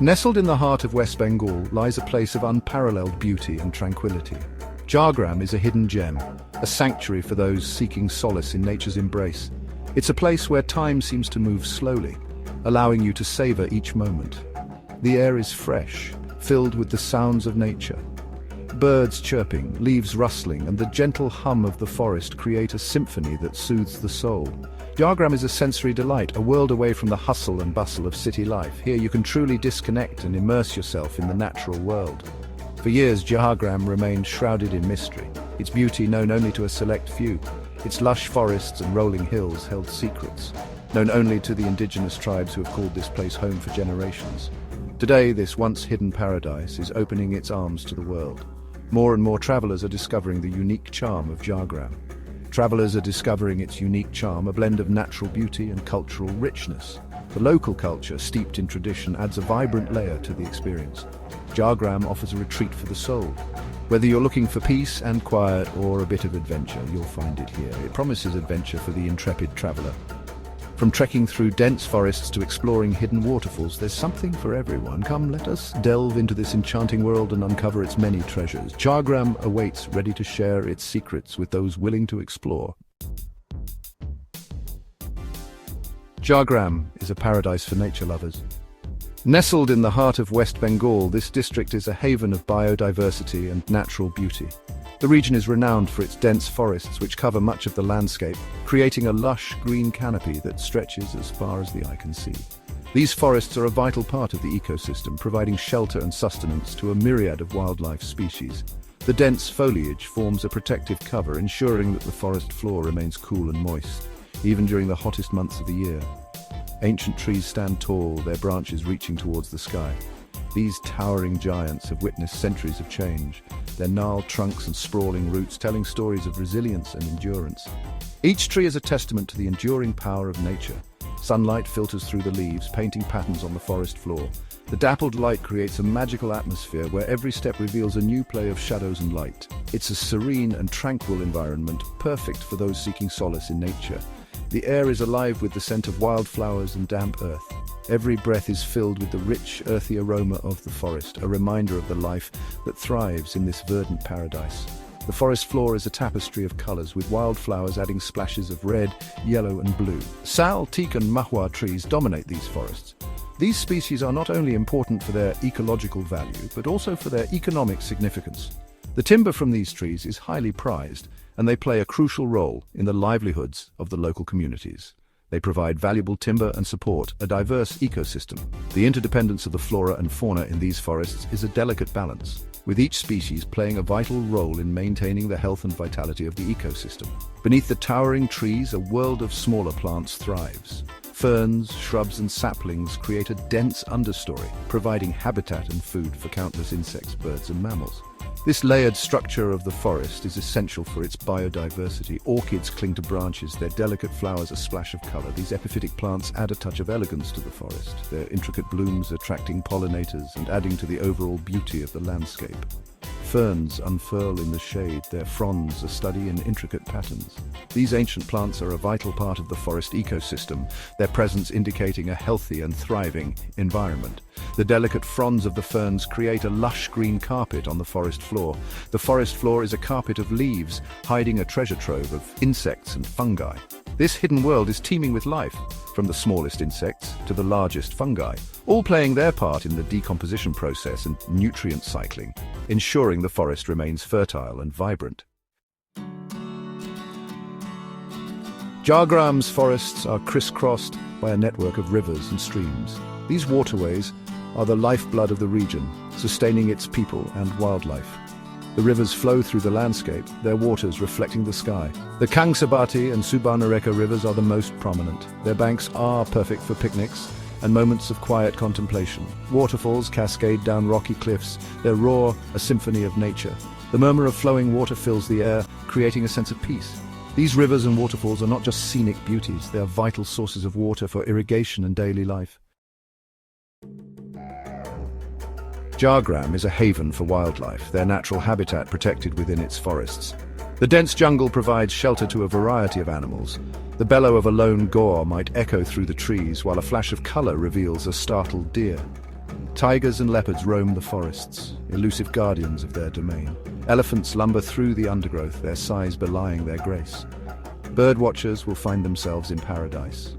Nestled in the heart of West Bengal lies a place of unparalleled beauty and tranquility. Jhargram is a hidden gem, a sanctuary for those seeking solace in nature's embrace. It's a place where time seems to move slowly, allowing you to savor each moment. The air is fresh, filled with the sounds of nature. Birds chirping, leaves rustling, and the gentle hum of the forest create a symphony that soothes the soul. Jhargram is a sensory delight, a world away from the hustle and bustle of city life. Here you can truly disconnect and immerse yourself in the natural world. For years, Jhargram remained shrouded in mystery, its beauty known only to a select few. Its lush forests and rolling hills held secrets, known only to the indigenous tribes who have called this place home for generations. Today, this once hidden paradise is opening its arms to the world. More and more travelers are discovering the unique charm of Jhargram. Travelers are discovering its unique charm, a blend of natural beauty and cultural richness. The local culture, steeped in tradition, adds a vibrant layer to the experience. Jhargram offers a retreat for the soul. Whether you're looking for peace and quiet or a bit of adventure, you'll find it here. It promises adventure for the intrepid traveler. From trekking through dense forests to exploring hidden waterfalls, there's something for everyone. Come, let us delve into this enchanting world and uncover its many treasures. Jhargram awaits, ready to share its secrets with those willing to explore. Jhargram is a paradise for nature lovers. Nestled in the heart of West Bengal, this district is a haven of biodiversity and natural beauty. The region is renowned for its dense forests, which cover much of the landscape, creating a lush green canopy that stretches as far as the eye can see. These forests are a vital part of the ecosystem, providing shelter and sustenance to a myriad of wildlife species. The dense foliage forms a protective cover, ensuring that the forest floor remains cool and moist, even during the hottest months of the year. Ancient trees stand tall, their branches reaching towards the sky. These towering giants have witnessed centuries of change, their gnarled trunks and sprawling roots telling stories of resilience and endurance. Each tree is a testament to the enduring power of nature. Sunlight filters through the leaves, painting patterns on the forest floor. The dappled light creates a magical atmosphere where every step reveals a new play of shadows and light. It's a serene and tranquil environment, perfect for those seeking solace in nature. The air is alive with the scent of wildflowers and damp earth. Every breath is filled with the rich, earthy aroma of the forest, a reminder of the life that thrives in this verdant paradise. The forest floor is a tapestry of colors, with wildflowers adding splashes of red, yellow, and blue. Sal, teak, and mahua trees dominate these forests. These species are not only important for their ecological value, but also for their economic significance. The timber from these trees is highly prized, and they play a crucial role in the livelihoods of the local communities. They provide valuable timber and support a diverse ecosystem. The interdependence of the flora and fauna in these forests is a delicate balance, with each species playing a vital role in maintaining the health and vitality of the ecosystem. Beneath the towering trees, a world of smaller plants thrives. Ferns, shrubs, and saplings create a dense understory, providing habitat and food for countless insects, birds, and mammals. This layered structure of the forest is essential for its biodiversity. Orchids cling to branches, their delicate flowers a splash of color. These epiphytic plants add a touch of elegance to the forest, their intricate blooms attracting pollinators and adding to the overall beauty of the landscape. Ferns unfurl in the shade, their fronds a study in intricate patterns. These ancient plants are a vital part of the forest ecosystem, their presence indicating a healthy and thriving environment. The delicate fronds of the ferns create a lush green carpet on the forest floor. The forest floor is a carpet of leaves, hiding a treasure trove of insects and fungi. This hidden world is teeming with life, from the smallest insects to the largest fungi, all playing their part in the decomposition process and nutrient cycling, ensuring the forest remains fertile and vibrant. Jhargram's forests are crisscrossed by a network of rivers and streams. These waterways are the lifeblood of the region, sustaining its people and wildlife. The rivers flow through the landscape, their waters reflecting the sky. The Kangsabati and Subarnarekha rivers are the most prominent. Their banks are perfect for picnics and moments of quiet contemplation. Waterfalls cascade down rocky cliffs, their roar a symphony of nature. The murmur of flowing water fills the air, creating a sense of peace. These rivers and waterfalls are not just scenic beauties, they are vital sources of water for irrigation and daily life. Jhargram is a haven for wildlife, their natural habitat protected within its forests. The dense jungle provides shelter to a variety of animals, The bellow of a lone gaur might echo through the trees, while a flash of color reveals a startled deer. Tigers and leopards roam the forests, elusive guardians of their domain. Elephants lumber through the undergrowth, their size belying their grace. Birdwatchers will find themselves in paradise.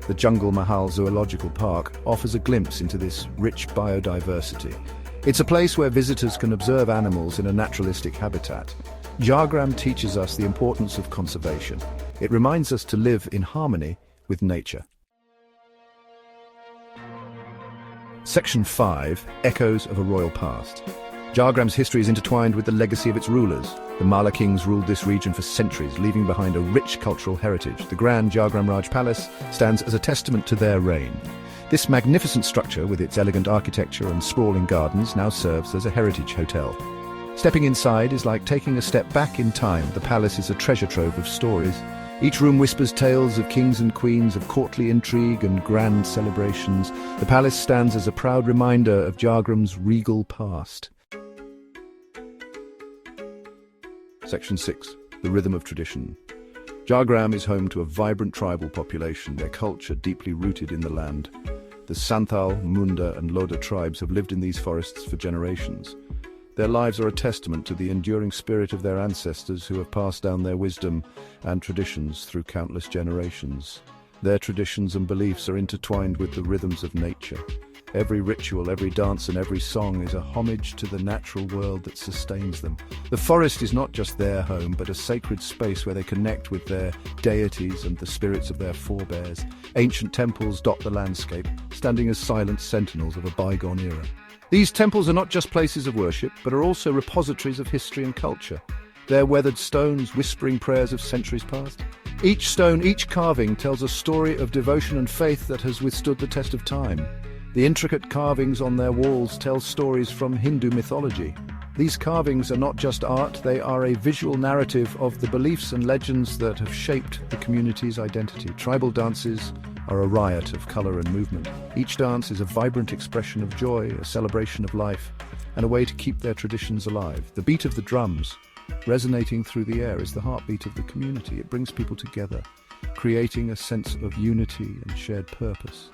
The Jungle Mahal Zoological Park offers a glimpse into this rich biodiversity. It's a place where visitors can observe animals in a naturalistic habitat. Jhargram teaches us the importance of conservation. It reminds us to live in harmony with nature. Section 5. Echoes of a Royal Past. Jhargram's history is intertwined with the legacy of its rulers. The Mala kings ruled this region for centuries, leaving behind a rich cultural heritage. The Grand Jhargram Raj Palace stands as a testament to their reign. This magnificent structure, with its elegant architecture and sprawling gardens, now serves as a heritage hotel. Stepping inside is like taking a step back in time. The palace is a treasure trove of stories. Each room whispers tales of kings and queens, of courtly intrigue and grand celebrations. The palace stands as a proud reminder of Jhargram's regal past. Section 6. The Rhythm of Tradition. Jhargram is home to a vibrant tribal population, their culture deeply rooted in the land. The Santhal, Munda and Loda tribes have lived in these forests for generations. Their lives are a testament to the enduring spirit of their ancestors who have passed down their wisdom and traditions through countless generations. Their traditions and beliefs are intertwined with the rhythms of nature. Every ritual, every dance and every song is a homage to the natural world that sustains them. The forest is not just their home, but a sacred space where they connect with their deities and the spirits of their forebears. Ancient temples dot the landscape, standing as silent sentinels of a bygone era. These temples are not just places of worship, but are also repositories of history and culture. Their weathered stones whispering prayers of centuries past. Each stone, each carving tells a story of devotion and faith that has withstood the test of time. The intricate carvings on their walls tell stories from Hindu mythology. These carvings are not just art, they are a visual narrative of the beliefs and legends that have shaped the community's identity. Tribal dances are a riot of color and movement. Each dance is a vibrant expression of joy, a celebration of life, and a way to keep their traditions alive. The beat of the drums, resonating through the air, is the heartbeat of the community. It brings people together, creating a sense of unity and shared purpose.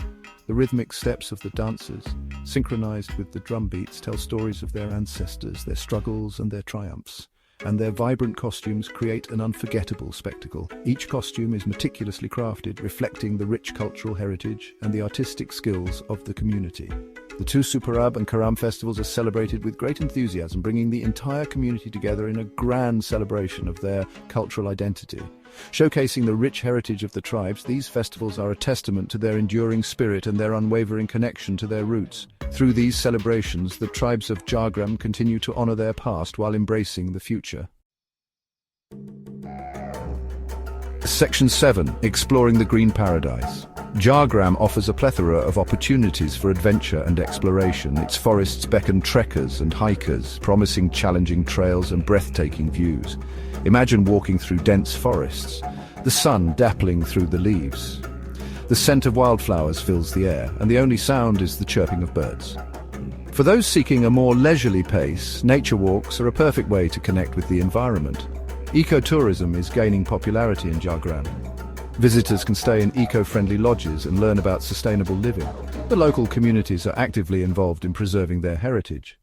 The rhythmic steps of the dancers, synchronized with the drum beats, tell stories of their ancestors, their struggles and their triumphs. And their vibrant costumes create an unforgettable spectacle. Each costume is meticulously crafted, reflecting the rich cultural heritage and the artistic skills of the community. The two Superab and Karam festivals are celebrated with great enthusiasm, bringing the entire community together in a grand celebration of their cultural identity. Showcasing the rich heritage of the tribes, these festivals are a testament to their enduring spirit and their unwavering connection to their roots. Through these celebrations, the tribes of Jhargram continue to honor their past while embracing the future. Section 7. Exploring the Green Paradise. Jhargram offers a plethora of opportunities for adventure and exploration. Its forests beckon trekkers and hikers, promising challenging trails and breathtaking views. Imagine walking through dense forests, the sun dappling through the leaves. The scent of wildflowers fills the air, and the only sound is the chirping of birds. For those seeking a more leisurely pace, nature walks are a perfect way to connect with the environment. Ecotourism is gaining popularity in Jhargram. Visitors can stay in eco-friendly lodges and learn about sustainable living. The local communities are actively involved in preserving their heritage.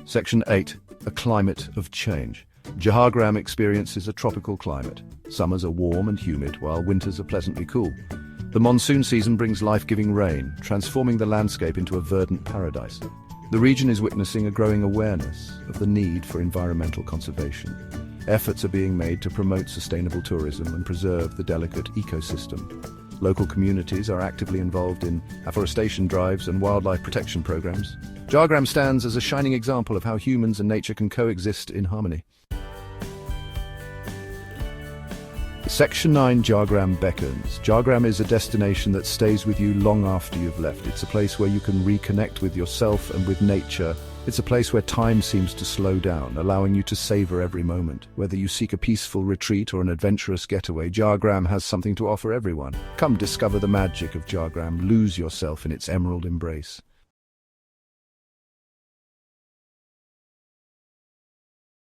Section 8. A climate of change. Jhargram experiences a tropical climate. Summers are warm and humid, while winters are pleasantly cool. The monsoon season brings life-giving rain, transforming the landscape into a verdant paradise. The region is witnessing a growing awareness of the need for environmental conservation. Efforts are being made to promote sustainable tourism and preserve the delicate ecosystem. Local communities are actively involved in afforestation drives and wildlife protection programs. Jhargram stands as a shining example of how humans and nature can coexist in harmony. Section 9. Jhargram beckons. Jhargram is a destination that stays with you long after you've left. It's a place where you can reconnect with yourself and with nature. It's a place where time seems to slow down, allowing you to savor every moment. Whether you seek a peaceful retreat or an adventurous getaway, Jhargram has something to offer everyone. Come discover the magic of Jhargram. Lose yourself in its emerald embrace.